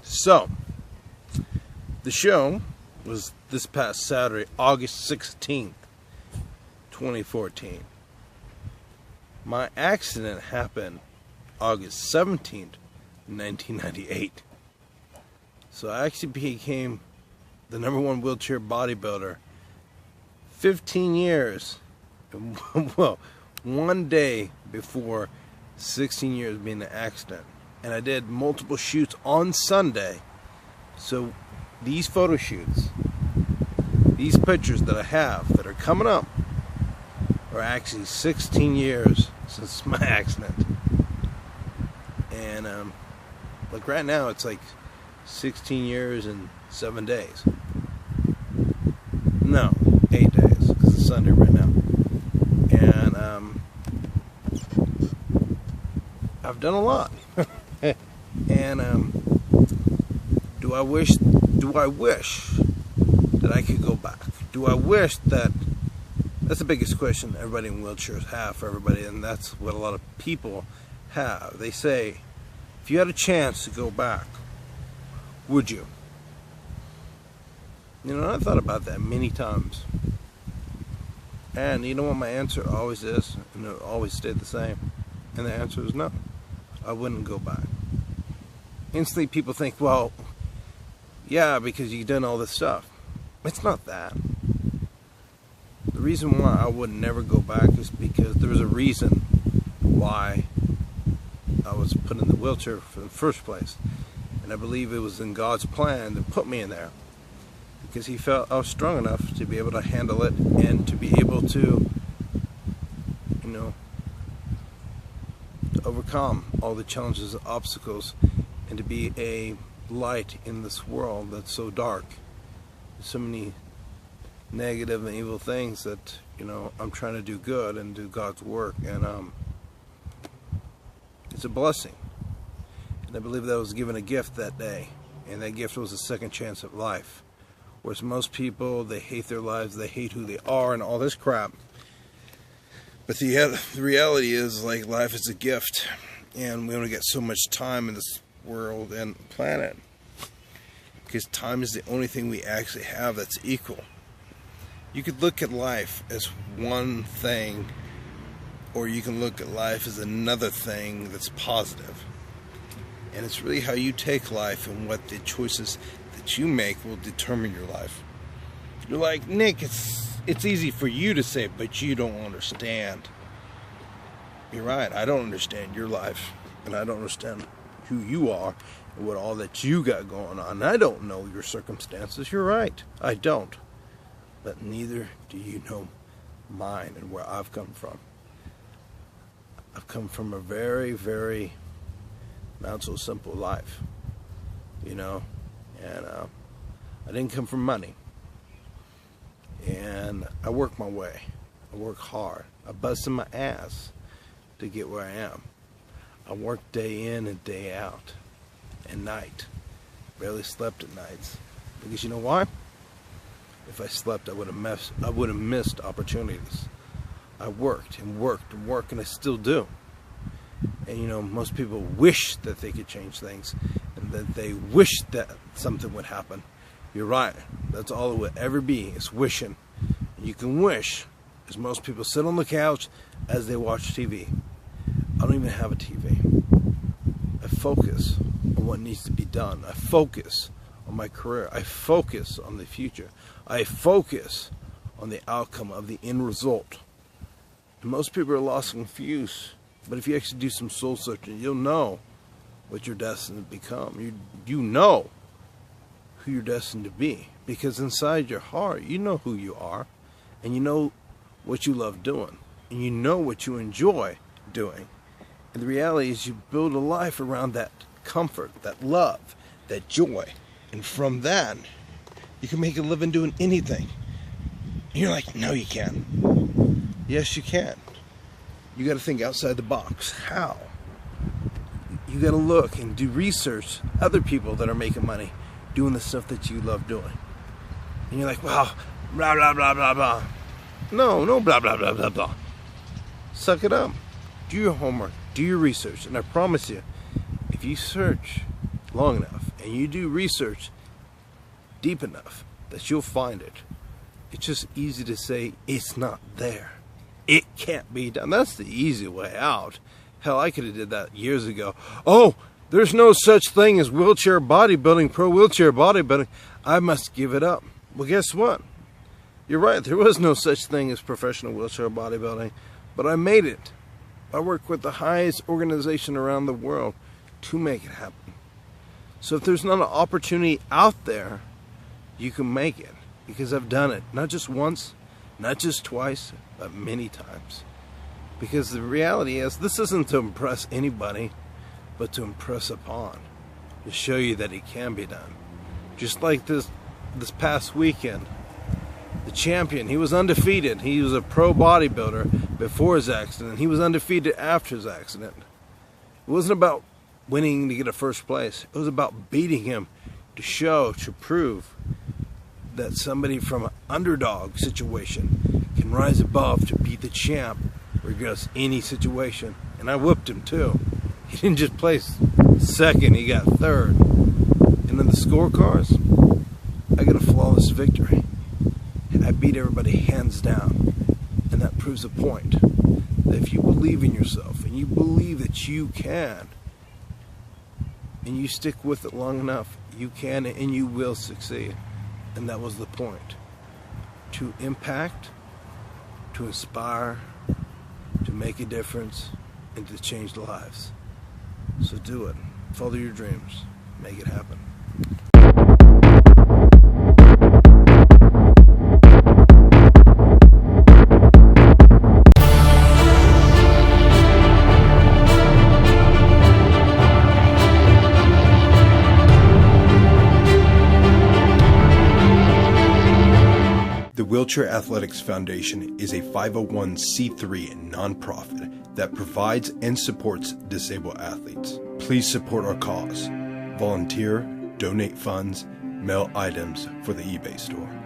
So, the show was this past Saturday, August 16th, 2014. My accident happened August 17th, 1998. So I actually became the #1 wheelchair bodybuilder 15 years, well, one day before 16 years being an accident. And I did multiple shoots on Sunday. So these photo shoots, these pictures that I have that are coming up, are actually 16 years since my accident. And like right now it's like 16 years and 7 days. No, 8 days, because it's Sunday right now. And I've done a lot. And do I wish that I could go back? Do I wish that? That's the biggest question everybody in wheelchairs have for everybody, and that's what a lot of people have. They say, if you had a chance to go back, would you? You know, I thought about that many times. And you know what my answer always is? And it always stayed the same. And the answer is no. I wouldn't go back. Instantly people think, well, yeah, because you've done all this stuff. It's not that. The reason why I would never go back is because there was a reason why I was put in the wheelchair for the first place. And I believe it was in God's plan to put me in there, because He felt I was strong enough to be able to handle it and to be able to, you know, to overcome all the challenges and obstacles, and to be a light in this world that's so dark. There's so many negative and evil things that, you know, I'm trying to do good and do God's work, and it's a blessing. And I believe that I was given a gift that day, and that gift was a second chance at life. Whereas most people, they hate their lives, they hate who they are, and all this crap. But the reality is, like, life is a gift, and we only get so much time in this world and planet, because time is the only thing we actually have that's equal. You could look at life as one thing, or you can look at life as another thing that's positive. And it's really how you take life and what the choices that you make will determine your life. You're like, Nick, it's easy for you to say, but you don't understand. You're right, I don't understand your life, and I don't understand who you are and what all that you got going on. I don't know your circumstances. You're right, I don't. But neither do you know mine and where I've come from. I've come from a very, very not so simple life, you know, and I didn't come from money, and I worked my way. I worked hard. I busted my ass to get where I am. I worked day in and day out, and night. Barely slept at nights, because you know why? If I slept, I would have missed opportunities. I worked and worked and worked, and I still do. And you know, most people wish that they could change things, and that they wish that something would happen. You're right. That's all it would ever be, is wishing. And you can wish, as most people sit on the couch as they watch TV. I don't even have a TV. I focus on what needs to be done. I focus on my career. I focus on the future. I focus on the outcome of the end result. And most people are lost and confused. But if you actually do some soul searching, you'll know what you're destined to become. You know who you're destined to be. Because inside your heart, you know who you are. And you know what you love doing. And you know what you enjoy doing. And the reality is, you build a life around that comfort, that love, that joy. And from that, you can make a living doing anything. And you're like, no, you can't. Yes, you can. You got to think outside the box. How? You got to look and do research. Other people that are making money doing the stuff that you love doing. And you're like, wow, blah, blah, blah, blah, blah. No, blah, blah, blah, blah, blah. Suck it up. Do your homework. Do your research. And I promise you, if you search long enough and you do research deep enough that you'll find it. It's just easy to say it's not there. It can't be done. That's the easy way out. Hell, I could have did that years ago. Oh, there's no such thing as wheelchair bodybuilding, pro wheelchair bodybuilding. I must give it up. Well, guess what? You're right. There was no such thing as professional wheelchair bodybuilding, but I made it. I work with the highest organization around the world to make it happen. So if there's not an opportunity out there, you can make it, because I've done it. Not just once, not just twice, but many times. Because the reality is, this isn't to impress anybody, but to impress upon, to show you that it can be done. Just like this past weekend, the champion, he was undefeated. He was a pro bodybuilder before his accident. He was undefeated after his accident. It wasn't about winning to get a first place. It was about beating him to show, to prove that somebody from an underdog situation can rise above to beat the champ regardless any situation. And I whooped him too. He didn't just place second, he got third. And in the scorecards, I got a flawless victory. I beat everybody hands down. And that proves a point. That if you believe in yourself and you believe that you can, and you stick with it long enough, you can and you will succeed. And that was the point. To impact, to inspire, to make a difference, and to change lives. So do it. Follow your dreams. Make it happen. The Wheelchair Athletics Foundation is a 501c3 nonprofit that provides and supports disabled athletes. Please support our cause. Volunteer, donate funds, mail items for the eBay store.